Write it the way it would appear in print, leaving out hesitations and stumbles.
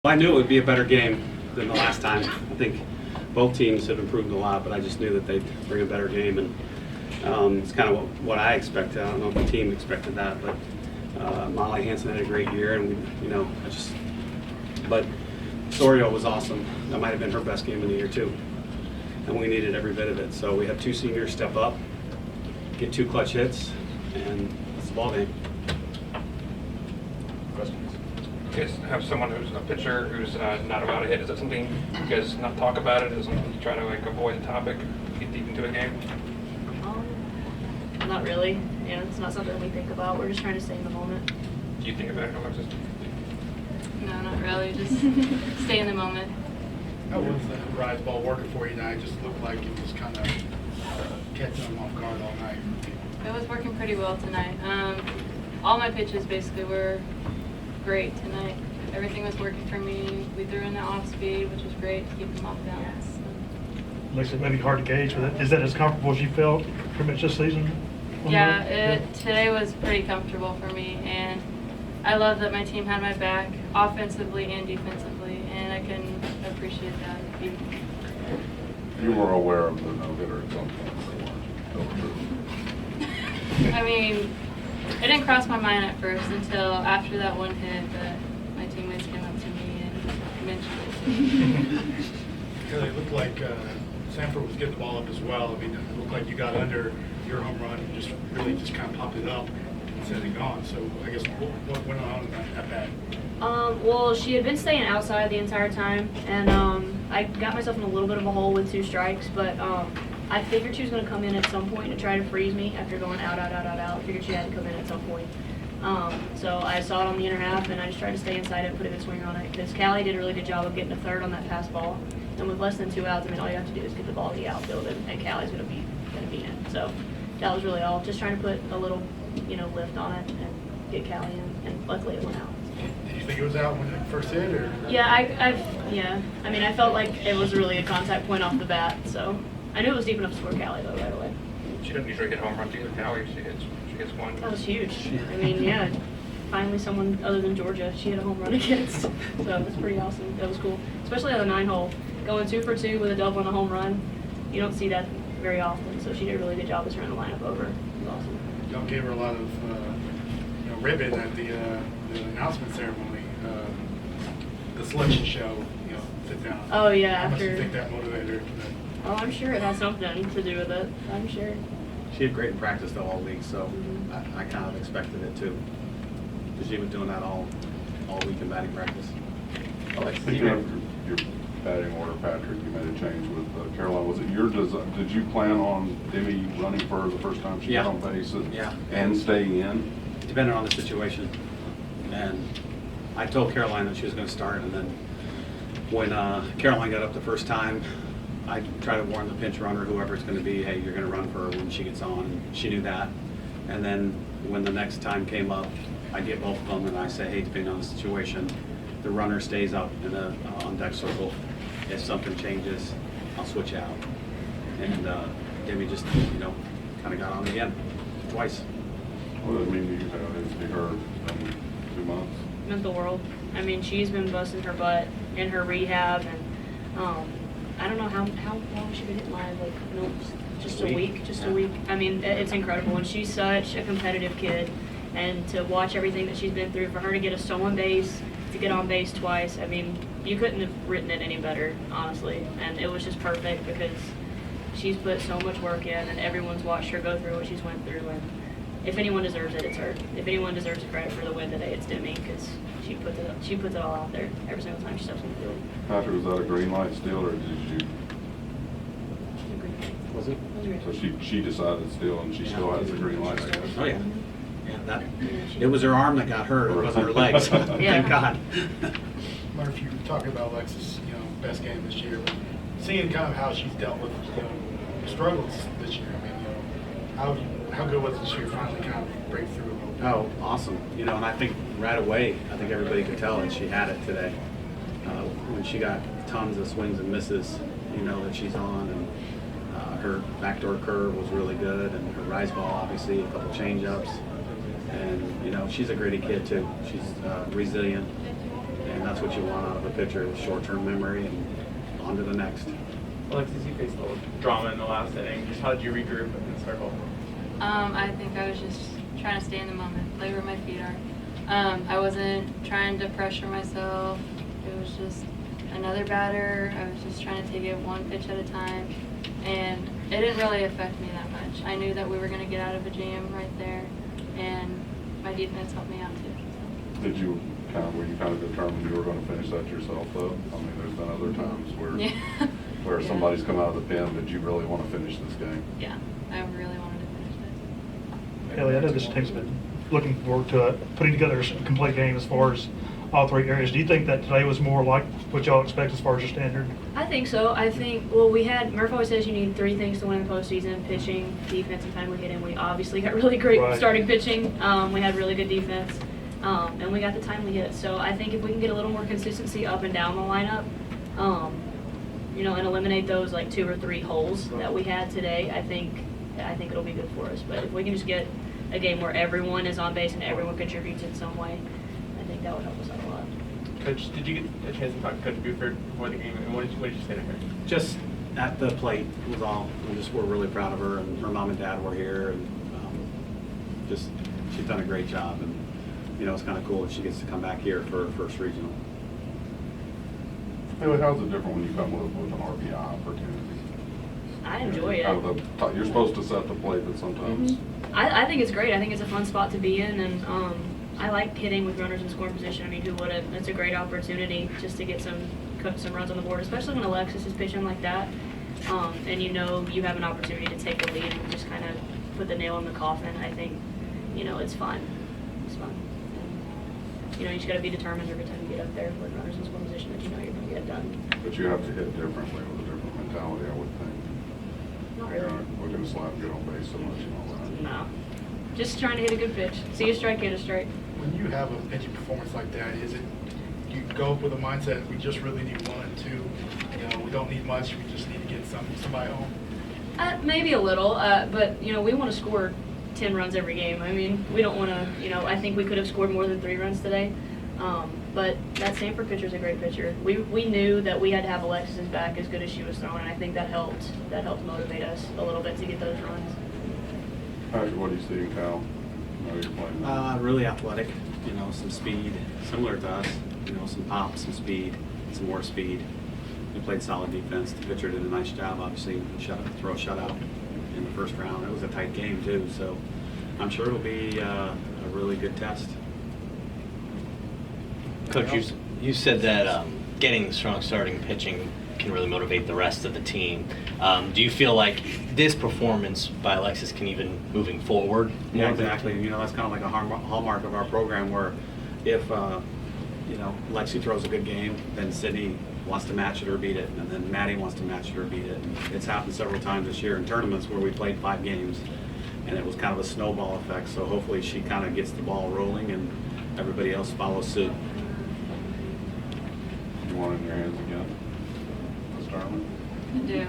I knew it would be a better game than the last time. I think both teams have improved a lot, but I just knew that they'd bring a better game, and it's kind of what I expected. I don't know if the team expected that, but Molly Hansen had a great year, and but Osorio was awesome. That might have been her best game of the year too, and we needed every bit of it. So we had two seniors step up, get two clutch hits, and it's the ball game. Questions? You guys have someone who's a pitcher who's not about to hit. Is that something you guys not talk about it? Is it something you try to avoid the topic, get deep into a game? Not really. Yeah, it's not something we think about. We're just trying to stay in the moment. Do you think about it, Alexis? No, not really. Just stay in the moment. How was the rise ball working for you tonight? It just looked like it was kind of catching them off guard all night. It was working pretty well tonight. All my pitches basically were great tonight. Everything was working for me. We threw in the off speed, which was great to keep them off balance. Makes it maybe hard to gauge, but is that as comfortable as you felt pretty much this season? Yeah, today was pretty comfortable for me, and I love that my team had my back offensively and defensively, and I can appreciate that. You were aware of the no-hitter at some point. I mean, it didn't cross my mind at first until after that one hit that my teammates came up to me and mentioned it. Because it looked like Samford was getting the ball up as well. I mean, it looked like you got under your home run and just really just kind of popped it up instead of gone. So I guess what went on at bat? Well, she had been staying outside the entire time, and I got myself in a little bit of a hole with 2 strikes, but I figured she was going to come in at some point to try to freeze me after going out. I figured she had to come in at some point. So I saw it on the inner half, and I just tried to stay inside it and put a good swing on it, because Callie did a really good job of getting a third on that pass ball. And with less than 2 outs, I mean, all you have to do is get the ball to the outfield, and Callie's going to be in. So that was really all. Just trying to put a little, lift on it and get Callie in, and luckily it went out. Did you think it was out when it first hit, or? Yeah, I mean, I felt like it was really a contact point off the bat, so I knew it was deep enough to score Callie though right away. She doesn't usually get home runs either. Callie, she hits one. That was huge. I mean, yeah, finally someone other than Georgia she had a home run against, so it was pretty awesome. That was cool, especially on the 9-hole, going 2 for 2 with a double and a home run. You don't see that very often, so she did a really good job of turning the lineup over. It was awesome. Y'all gave her a lot of ribbon at the announcement ceremony, the selection show. Sit down. Oh yeah, How much do you after. think that motivated her? Oh, I'm sure it has something to do with it. I'm sure. She had great practice though all week, so I kind of expected it too, because she was doing that all week in batting practice. Speaking of your batting order, Patrick, you made a change with Caroline. Was it your design? Did you plan on Demi running for her the first time she got on base and staying in? Depending on the situation. And I told Caroline that she was going to start, and then when Caroline got up the first time, I tried to warn the pinch runner, whoever it's going to be, hey, you're going to run for her when she gets on. And she knew that. And then when the next time came up, I get both of them and I say, hey, depending on the situation, the runner stays up in the on deck circle. If something changes, I'll switch out. And Demi just, kind of got on again twice. What does it mean to you to see her in 2 months? Meant the world. I mean, she's been busting her butt in her rehab, and I don't know how long she's been hitting live. Like, just a week. Just a week. I mean, it's incredible, and she's such a competitive kid. And to watch everything that she's been through, for her to get a stolen base, to get on base twice, I mean, you couldn't have written it any better, honestly. And it was just perfect because she's put so much work in, and everyone's watched her go through what she's went through. And if anyone deserves it, it's her. If anyone deserves the credit for the win today, it's Demi, because she puts it all out there every single time she steps on the field. Patrick, was that a green light still, or did you? Was it? So she decided still, and she still has the green light, I guess. Oh yeah. Yeah, it was her arm that got hurt. It wasn't her legs. Thank God. I wonder if you were talking about Alexis, best game this year, but seeing kind of how she's dealt with, struggles this year. I mean, how good was it this year finally kind of break through a little bit? Oh, awesome. And I think right away, I think everybody could tell that she had it today. When she got tons of swings and misses, that she's on, and her backdoor curve was really good, and her rise ball, obviously, a couple change-ups. And, she's a gritty kid, too. She's resilient, and and that's what you want out of a pitcher, is short-term memory and on to the next. Alexis, you faced a little drama in the last inning. Just how did you regroup and circle? I think I was just trying to stay in the moment, play where my feet are. I wasn't trying to pressure myself. It was just another batter. I was just trying to take it one pitch at a time, and it didn't really affect me that much. I knew that we were going to get out of a jam right there, and my defense helped me out too. Were you kind of determined you were going to finish that yourself, though? I mean, there's been other times where Yeah. where Yeah. somebody's come out of the pen, did you really want to finish this game? Yeah, I really wanted to finish this. Haley, I know this team's been looking forward to putting together a complete game as far as all three areas. Do you think that today was more like what y'all expect as far as your standard? I think so. I think, well, Murph always says you need 3 things to win the postseason: pitching, defense, and timely hitting. We obviously got really great Right. starting pitching. We had really good defense, and we got the timely hit. So I think if we can get a little more consistency up and down the lineup, and eliminate those like 2 or 3 holes that we had today, I think it'll be good for us. But if we can just get a game where everyone is on base and everyone contributes in some way, I think that would help us out a lot. Coach, did you get a chance to talk to Coach Buford before the game? And what did you say to her? Just at the plate was all. We're really proud of her, and her mom and dad were here, and she's done a great job, and it's kind of cool that she gets to come back here for her first regional. Haley, how's it different when you come with an RBI opportunity? I enjoy it. Kind of you're supposed to set the plate, but sometimes. I think it's great. I think it's a fun spot to be in, and I like hitting with runners in scoring position. I mean, who wouldn't? It's a great opportunity just to get some runs on the board, especially when Alexis is pitching like that, and you have an opportunity to take the lead and just kind of put the nail in the coffin. I think, it's fun. It's fun. And, you just got to be determined every time you get up there with runners in scoring position that you're going to get it done. But you have to hit differently with a different mentality, I would think. Not You're really. not looking to slap, get on base so much and all that. No. Just trying to hit a good pitch. See a strike, hit a strike. When you have a pitching performance like that, you go up with a mindset, we just really need 1 and 2. We don't need much, we just need to get somebody home. Maybe a little, but we want to score 10 runs every game. I mean, we don't want to. I think we could have scored more than 3 runs today. But that Samford pitcher is a great pitcher. We knew that we had to have Alexis back as good as she was throwing, and I think that helped. That helped motivate us a little bit to get those runs. Patrick, what do you see in Cal? I know you're playing now. Really athletic, some speed, similar to us, some pop, some speed, some more speed. We played solid defense. The pitcher did a nice job, obviously, throw a shutout in the first round. It was a tight game, too, so I'm sure it'll be a really good test. Coach, you said that getting strong starting pitching can really motivate the rest of the team. Do you feel like this performance by Alexis can even moving forward? Yeah, exactly. That's kind of like a hallmark of our program, where if Lexi throws a good game, then Sydney wants to match it or beat it, and then Maddie wants to match it or beat it. And it's happened several times this year in tournaments where we played 5 games, and it was kind of a snowball effect. So hopefully she kind of gets the ball rolling and everybody else follows suit. You want it in your hands again? This tournament? I do.